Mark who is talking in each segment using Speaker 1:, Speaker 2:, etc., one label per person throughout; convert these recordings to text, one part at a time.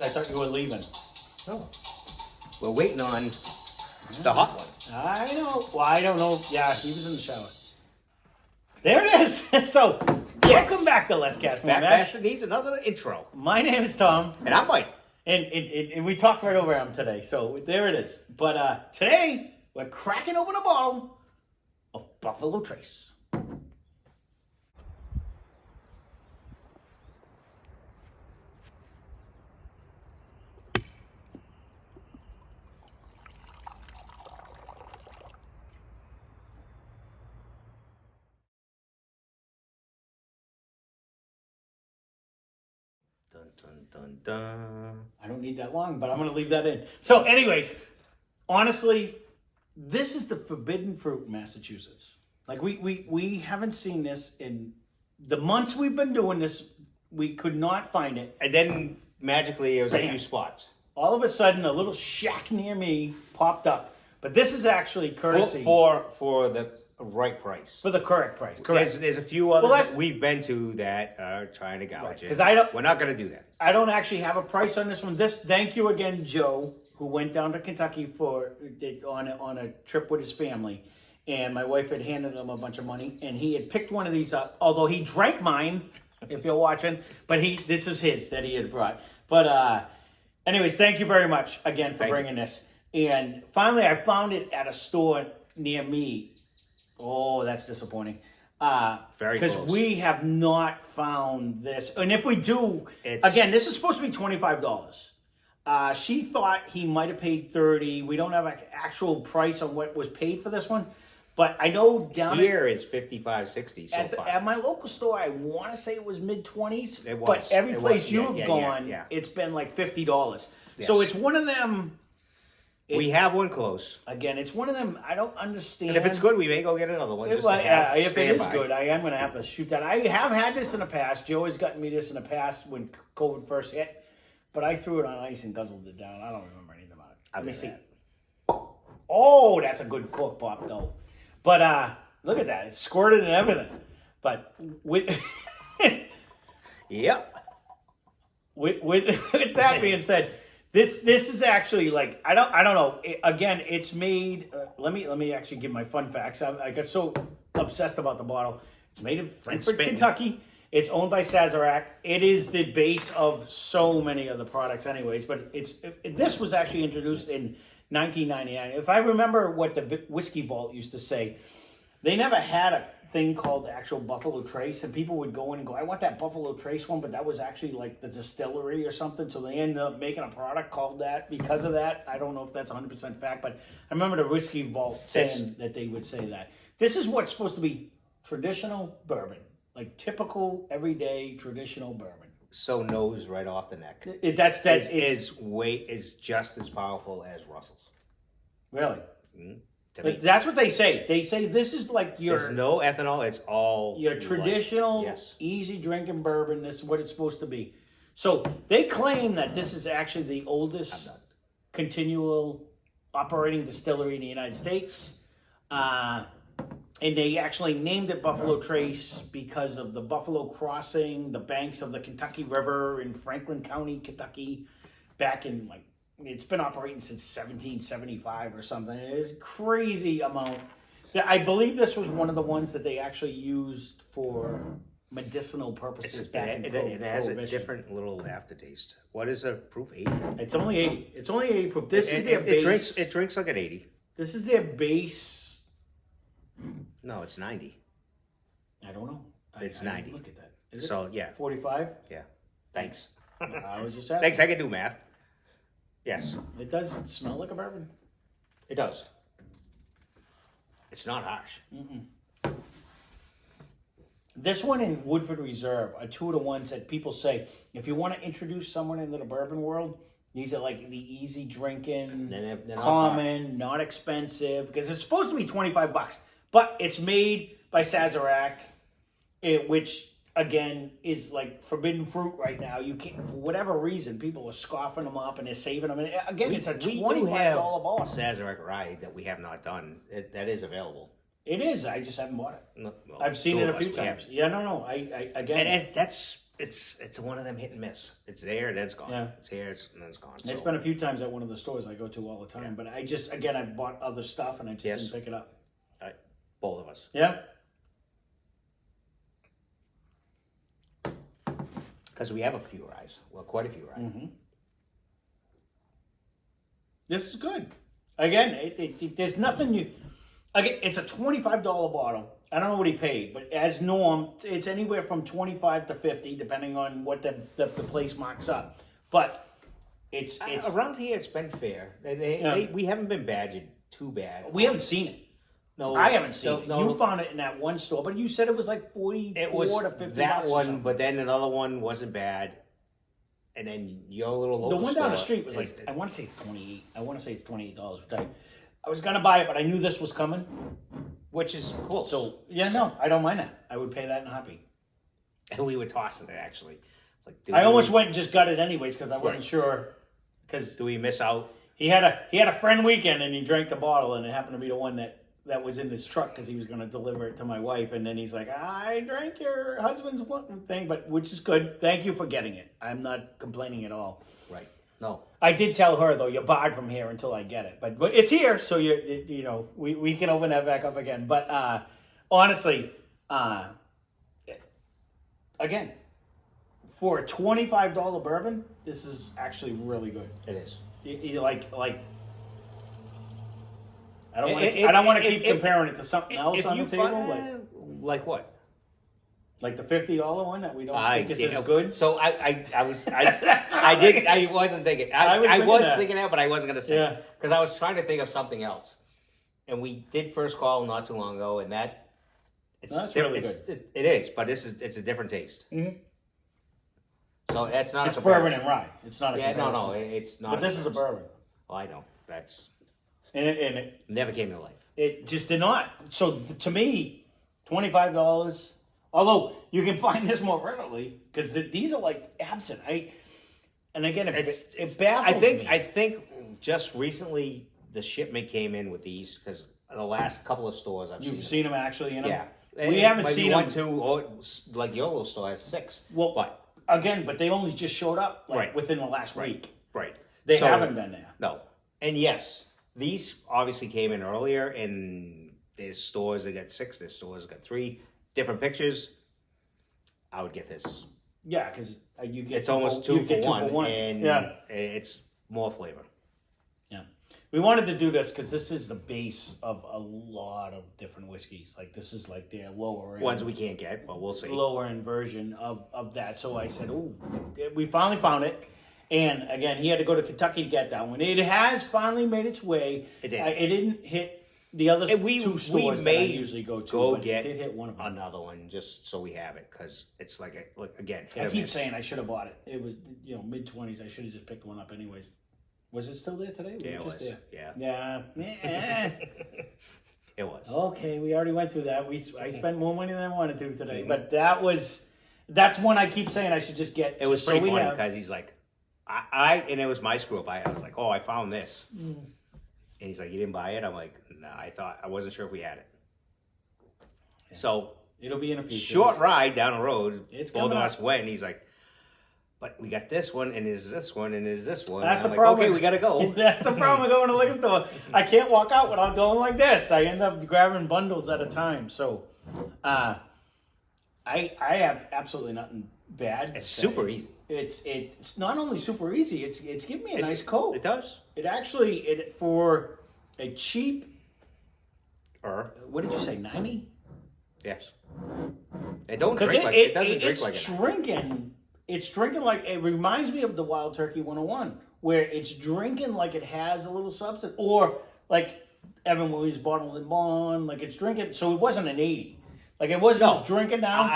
Speaker 1: I thought you were leaving.
Speaker 2: Oh. We're waiting on the hot one.
Speaker 1: I know. Well, I don't know. Yeah, he was in the shower. There it is. So,
Speaker 2: Yes.
Speaker 1: welcome back to Let's Catch
Speaker 2: Fat
Speaker 1: Mash.
Speaker 2: Bastard needs another intro.
Speaker 1: My name is Tom.
Speaker 2: And I'm Mike.
Speaker 1: And we talked right over him today. So, there it is. But today, we're cracking open a bottle of Buffalo Trace.
Speaker 2: Dun, dun, dun, dun.
Speaker 1: I don't need that long, but I'm going to leave that in. So, anyways, honestly, this is the forbidden fruit in Massachusetts. Like, we haven't seen this in the months we've been doing this. We could not find it.
Speaker 2: And then magically it was a
Speaker 1: Bam.
Speaker 2: few spots.
Speaker 1: All of a sudden, a little shack near me popped up. But this is actually courtesy
Speaker 2: For the right price.
Speaker 1: for the correct price.
Speaker 2: There's a few others
Speaker 1: Well,
Speaker 2: that we've been to that are trying to gouge it.
Speaker 1: 'cause I don't-
Speaker 2: We're not going to do that.
Speaker 1: I don't actually have a price on this one. Thank you again, Joe, who went down to Kentucky on a trip with his family, and my wife had handed him a bunch of money, and he had picked one of these up. Although he drank mine, if you're watching, but this is his that he had brought. But anyways, thank you very much again for bringing this. And finally, I found it at a store near me. Oh, that's disappointing.
Speaker 2: Very
Speaker 1: because
Speaker 2: close.
Speaker 1: we have not found this, and if we do, again, this is supposed to be $25. She thought he might have paid $30. We don't have an actual price on what was paid for this one, but I know down
Speaker 2: Here is 55, 60 so far.
Speaker 1: at my local store, I want to say it was mid-20s.
Speaker 2: It was.
Speaker 1: But every
Speaker 2: It
Speaker 1: place
Speaker 2: was.
Speaker 1: you
Speaker 2: Yeah,
Speaker 1: have
Speaker 2: yeah,
Speaker 1: gone,
Speaker 2: yeah.
Speaker 1: it's been like $50. So
Speaker 2: Yes.
Speaker 1: it's one of them.
Speaker 2: We have one close.
Speaker 1: Again, it's one of them. I don't understand.
Speaker 2: And if it's good, we may go get another one. Just
Speaker 1: Well,
Speaker 2: to have
Speaker 1: if it is
Speaker 2: standby.
Speaker 1: good, I am going to have to shoot that. I have had this in the past. Joe has gotten me this in the past when COVID first hit, but I threw it on ice and guzzled it down. I don't remember anything about it. Let me see. Oh, that's a good cork pop, though. But look at that. It's squirted and everything. But with
Speaker 2: Yep.
Speaker 1: with that being said, this is actually like I don't know. Again, it's made. Let me actually give my fun facts. I got so obsessed about the bottle. It's made in Frankfort, Kentucky. It's owned by Sazerac. It is the base of so many of the products, anyways. But this was actually introduced in 1999. If I remember what the Whiskey Vault used to say, they never had a thing called the actual Buffalo Trace, and people would go in and go, I want that Buffalo Trace one, but that was actually like the distillery or something, so they ended up making a product called that because of that. I don't know if that's 100% fact, but I remember the Whiskey Vault saying that they would say that. This is what's supposed to be traditional bourbon, like typical, everyday, traditional bourbon.
Speaker 2: So nose right off the neck.
Speaker 1: It's
Speaker 2: is just as powerful as Russell's.
Speaker 1: really.
Speaker 2: To
Speaker 1: But
Speaker 2: me.
Speaker 1: that's what they say. They say this is like
Speaker 2: There's no ethanol. It's all
Speaker 1: your traditional,
Speaker 2: Yes.
Speaker 1: easy drinking bourbon. This is what it's supposed to be. So they claim that this is actually the oldest continual operating distillery in the United States. And they actually named it Buffalo Trace because of the Buffalo crossing the banks of the Kentucky River in Franklin County, Kentucky, back in it's been operating since 1775 or something. It is a crazy amount. I believe this was one of the ones that they actually used for medicinal purposes back in
Speaker 2: It has a
Speaker 1: Prohibition.
Speaker 2: different little aftertaste. What is the proof? 80?
Speaker 1: It's only 80. It's only 80 proof. This is their base.
Speaker 2: It drinks like an 80.
Speaker 1: This is their base.
Speaker 2: No, it's 90.
Speaker 1: I don't know.
Speaker 2: It's
Speaker 1: I
Speaker 2: 90.
Speaker 1: Look at that. Is it
Speaker 2: So, yeah.
Speaker 1: 45?
Speaker 2: Yeah. Thanks.
Speaker 1: I was just asking.
Speaker 2: Thanks, I can do math. Yes.
Speaker 1: It does smell like a bourbon.
Speaker 2: It does. It's not harsh.
Speaker 1: This one in Woodford Reserve are two of the ones that people say, if you want to introduce someone into the bourbon world, these are like the easy drinking,
Speaker 2: They're not
Speaker 1: common, not expensive, because it's supposed to be $25, but it's made by Sazerac, which again is like forbidden fruit right now. You can't, for whatever reason, people are scoffing them up and they're saving them. And again, it's a $25 bottle.
Speaker 2: Sazerac rye that we have not done. That is available.
Speaker 1: It is. I just haven't bought it.
Speaker 2: No, well,
Speaker 1: I've seen
Speaker 2: two
Speaker 1: it
Speaker 2: of
Speaker 1: a few
Speaker 2: us,
Speaker 1: times.
Speaker 2: we
Speaker 1: Yeah, no. I again.
Speaker 2: And that's it's one of them hit and miss. It's there, then it's gone.
Speaker 1: Yeah.
Speaker 2: It's here, and then it's gone. So.
Speaker 1: It's been a few times at one of the stores I go to all the time, but I just, again, I bought other stuff and I just didn't pick it up.
Speaker 2: Both of us.
Speaker 1: Yeah.
Speaker 2: Because we have a few ryes. Well, quite a few ryes.
Speaker 1: Mm-hmm. This is good. Again, there's nothing you. Again, it's a $25 bottle. I don't know what he paid, but as norm, it's anywhere from $25 to $50, depending on what the place marks up. But it's
Speaker 2: around here. It's been fair. We haven't been badgered too bad.
Speaker 1: We haven't seen it.
Speaker 2: No,
Speaker 1: I haven't seen it.
Speaker 2: No,
Speaker 1: you found it in that one store, but you said it was like $44 to $50.
Speaker 2: That one, but then another one wasn't bad. And then your little local
Speaker 1: the one down the
Speaker 2: store
Speaker 1: street was like, I want to say it's $28. I want to say it's $28. I was gonna buy it, but I knew this was coming,
Speaker 2: which is close.
Speaker 1: So yeah, no, I don't mind that. I would pay that in a heartbeat.
Speaker 2: And we were tossing it actually. Like,
Speaker 1: I almost went and just got it anyways because I wasn't sure. Because
Speaker 2: do we miss out?
Speaker 1: He had a friend weekend and he drank the bottle and it happened to be the one that was in his truck because he was going to deliver it to my wife, and then he's like, I drank your husband's thing, but which is good. Thank you for getting it. I'm not complaining at all.
Speaker 2: Right. No.
Speaker 1: I did tell her though, you're barred from here until I get it, but it's here, so you know we can open that back up again. But honestly, again, for a $25 bourbon, this is actually really good.
Speaker 2: It is.
Speaker 1: You like. I don't want to keep comparing it to something else on the table.
Speaker 2: Like what?
Speaker 1: Like the $50 one that we don't think is as good.
Speaker 2: So I wasn't thinking. I was thinking that, but I wasn't gonna say it because I was trying to think of something else. And we did First Call not too long ago, and
Speaker 1: that's really good.
Speaker 2: It is, but it's a different taste.
Speaker 1: Mm-hmm.
Speaker 2: So that's not.
Speaker 1: It's bourbon and rye. It's not a comparison.
Speaker 2: No, it's not.
Speaker 1: But this is a bourbon.
Speaker 2: Well, I know that's.
Speaker 1: And it
Speaker 2: never came to life. It
Speaker 1: just did not. So to me, $25. Although you can find this more readily because these are like absent. And again, it baffles me.
Speaker 2: I think just recently the shipment came in with these because the last couple of stores
Speaker 1: You've seen them actually in them.
Speaker 2: Yeah,
Speaker 1: we haven't seen
Speaker 2: one,
Speaker 1: them.
Speaker 2: two, or like your little store has 6.
Speaker 1: Well,
Speaker 2: but
Speaker 1: again, but they only just showed up within the last week.
Speaker 2: Right.
Speaker 1: They haven't been there.
Speaker 2: No. And yes, these obviously came in earlier, and there's stores that got 6, there's stores that got 3. Different pictures. I would get this.
Speaker 1: Yeah, because you get
Speaker 2: it's almost 2 for 1, and it's more flavor.
Speaker 1: Yeah, we wanted to do this because this is the base of a lot of different whiskeys. Like this is like their lower end,
Speaker 2: ones we can't get, but we'll see.
Speaker 1: Lower end version of that. So I said, "Oh, we finally found it." And again, he had to go to Kentucky to get that one. It has finally made its way. It did. It didn't hit the other 2 stores that I usually go to. But
Speaker 2: get
Speaker 1: it did hit one of them.
Speaker 2: Another one just so we have it because it's like again.
Speaker 1: I keep saying I should have bought it. It was mid-20s. I should have just picked one up anyways. Was it still there today?
Speaker 2: Yeah, it was.
Speaker 1: There?
Speaker 2: Yeah. It was.
Speaker 1: Okay, we already went through that. I spent more money than I wanted to today, but that's one I keep saying I should just get.
Speaker 2: It was pretty funny because he's like, and it was my screw up. I was like, I found this. And he's like, you didn't buy it? I'm like, no, I wasn't sure if we had it. Yeah. So
Speaker 1: it'll be in a future.
Speaker 2: Short ride down the road.
Speaker 1: It's
Speaker 2: both of us went, and he's like, but we got this one, and there's this one, and there's this one.
Speaker 1: That's the
Speaker 2: like,
Speaker 1: problem.
Speaker 2: Okay, we gotta go.
Speaker 1: That's the problem with going to the liquor store. I can't walk out without going like this. I end up grabbing bundles at a time. So, I have absolutely nothing bad.
Speaker 2: It's super easy.
Speaker 1: It's not only super easy. It's giving me a nice coat.
Speaker 2: It does.
Speaker 1: It actually for a cheap. What did you say? 90?
Speaker 2: Yes. It don't drink like it doesn't drink like it.
Speaker 1: It's drinking. It's drinking like it reminds me of the Wild Turkey 101, where it's drinking like it has a little substance, or like Evan Williams bottled and bond, like it's drinking. So it wasn't an 80. Like it wasn't just drinking down.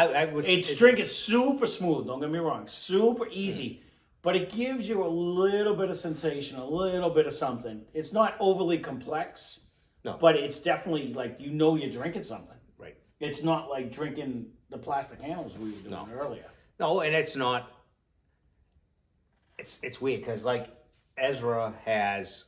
Speaker 1: It's drinking super smooth. Don't get me wrong, super easy, but it gives you a little bit of sensation, a little bit of something. It's not overly complex, but it's definitely like you're drinking something.
Speaker 2: Right.
Speaker 1: It's not like drinking the plastic handles we were doing earlier.
Speaker 2: No, and it's not. It's weird because like Ezra has,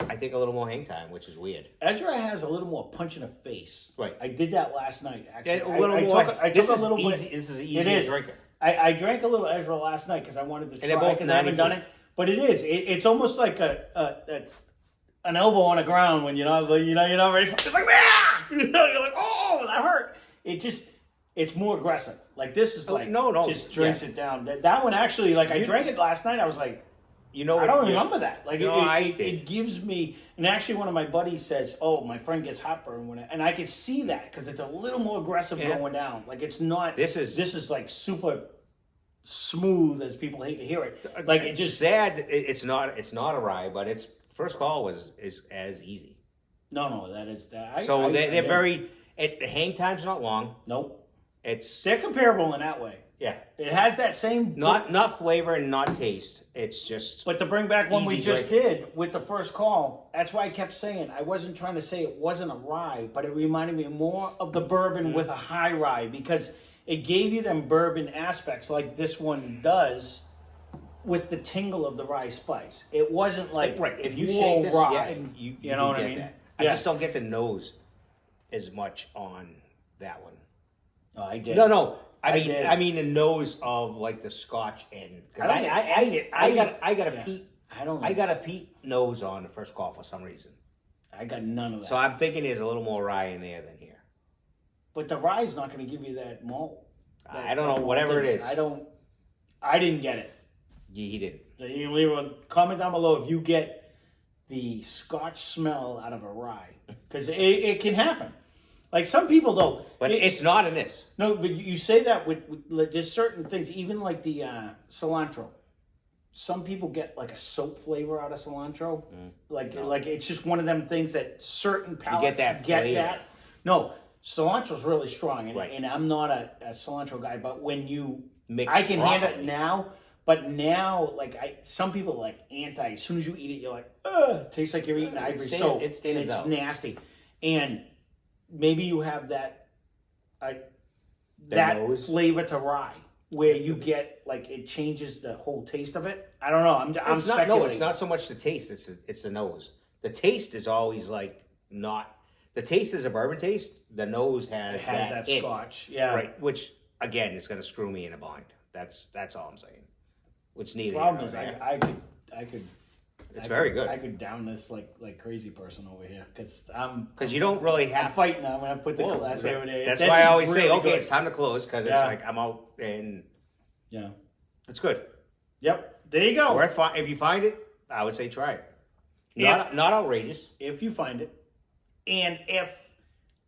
Speaker 2: I think, a little more hang time, which is weird.
Speaker 1: Ezra has a little more punch in the face.
Speaker 2: Right.
Speaker 1: I did that last night. Actually,
Speaker 2: a little more.
Speaker 1: I took a little bit.
Speaker 2: This is easy to drinker.
Speaker 1: I drank a little Ezra last night because I wanted to
Speaker 2: they're
Speaker 1: try
Speaker 2: both
Speaker 1: because I haven't done
Speaker 2: 90.
Speaker 1: it. But it is. It's almost like an elbow on the ground when you're not ready for it. It's like, ah! You're like, oh, that hurt. It's more aggressive. Like this is like, just drinks it down. That one actually, like I drank it last night. I was like, I don't remember that. Like it gives me, and actually one of my buddies says, oh, my friend gets heartburn when and I could see that because it's a little more aggressive going down. Like it's not, this is like super smooth as people hate to hear it. Like it just
Speaker 2: sad. It's not a rye, but its first call is as easy.
Speaker 1: No, that is that.
Speaker 2: So they're very. The hang time's not long.
Speaker 1: Nope.
Speaker 2: They're
Speaker 1: comparable in that way.
Speaker 2: Yeah.
Speaker 1: It has that same
Speaker 2: not flavor and not taste. It's just.
Speaker 1: But to bring back one we just did with the first call, that's why I kept saying I wasn't trying to say it wasn't a rye, but it reminded me more of the bourbon with a high rye because it gave you them bourbon aspects like this one does with the tingle of the rye spice. It wasn't like
Speaker 2: if you shake this,
Speaker 1: rye, you know what I mean?
Speaker 2: That. I just don't get the nose as much on that one.
Speaker 1: Oh, I did.
Speaker 2: No. I mean the nose of like the Scotch end. I got a peat. I got a peat nose on the first call for some reason.
Speaker 1: I got none of that.
Speaker 2: So I'm thinking there's a little more rye in there than here.
Speaker 1: But the rye is not going to give you that malt.
Speaker 2: I don't know. Whatever it is.
Speaker 1: I didn't get it.
Speaker 2: He didn't.
Speaker 1: So you can leave a comment down below if you get the Scotch smell out of a rye, because it can happen. Like some people though,
Speaker 2: but it's not in this.
Speaker 1: No, but you say that with there's certain things, even like the cilantro. Some people get like a soap flavor out of cilantro. Like it's just one of them things that certain palates get that. No, cilantro's really strong, and I'm not a cilantro guy, but when you mix, I can handle it now. But now, some people are like anti. As soon as you eat it, you're like, ugh, it tastes like you're eating ivory soap. It's nasty, and maybe you have that flavor to rye where you get it changes the whole taste of it. I don't know. I'm speculating.
Speaker 2: No, it's not so much the taste. It's the nose. The taste is always not. The taste is a bourbon taste. The nose has that
Speaker 1: Scotch. Yeah.
Speaker 2: Right. Which again is going to screw me in a bind. That's all I'm saying. Which neither.
Speaker 1: The problem is I could.
Speaker 2: It's very good.
Speaker 1: I could down this like crazy person over here because
Speaker 2: you don't really have.
Speaker 1: I'm fighting now. I'm gonna put the glass over there.
Speaker 2: That's why I always say, okay, it's time to close because it's like I'm out and it's good.
Speaker 1: Yep, there you go.
Speaker 2: If you find it, I would say try it. Not outrageous.
Speaker 1: If you find it, and if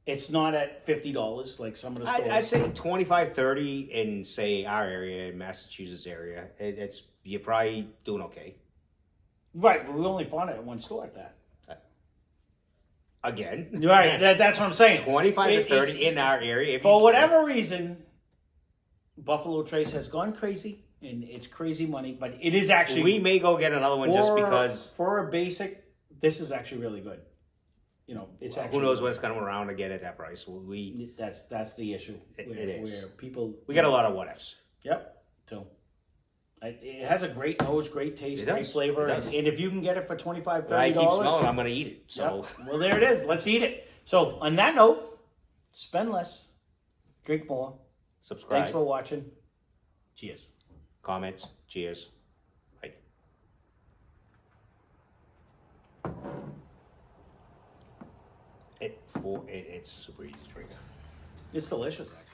Speaker 1: it's not at $50 like some of the stores,
Speaker 2: I'd say $25, $30 in say our area, Massachusetts area. You're probably doing okay.
Speaker 1: Right, but we only found it at one store at that.
Speaker 2: Again.
Speaker 1: Right, that's what I'm saying.
Speaker 2: 25 to 30 in our area.
Speaker 1: For whatever reason, Buffalo Trace has gone crazy, and it's crazy money, but it is actually...
Speaker 2: We may go get another one just because...
Speaker 1: For a basic, this is actually really good. It's actually...
Speaker 2: Who knows what's going to come around to get at that price.
Speaker 1: That's the issue.
Speaker 2: It is.
Speaker 1: Where people...
Speaker 2: We got a lot of what-ifs.
Speaker 1: Yep, so... It has a great nose, great taste, great flavor, and if you can get it for $25, $30,
Speaker 2: I keep smelling, I'm going to eat it. So,
Speaker 1: well, there it is. Let's eat it. So, on that note, spend less, drink more.
Speaker 2: Subscribe.
Speaker 1: Thanks for watching. Cheers.
Speaker 2: Comments. Cheers. Bye. It's super easy to drink.
Speaker 1: It's delicious, actually.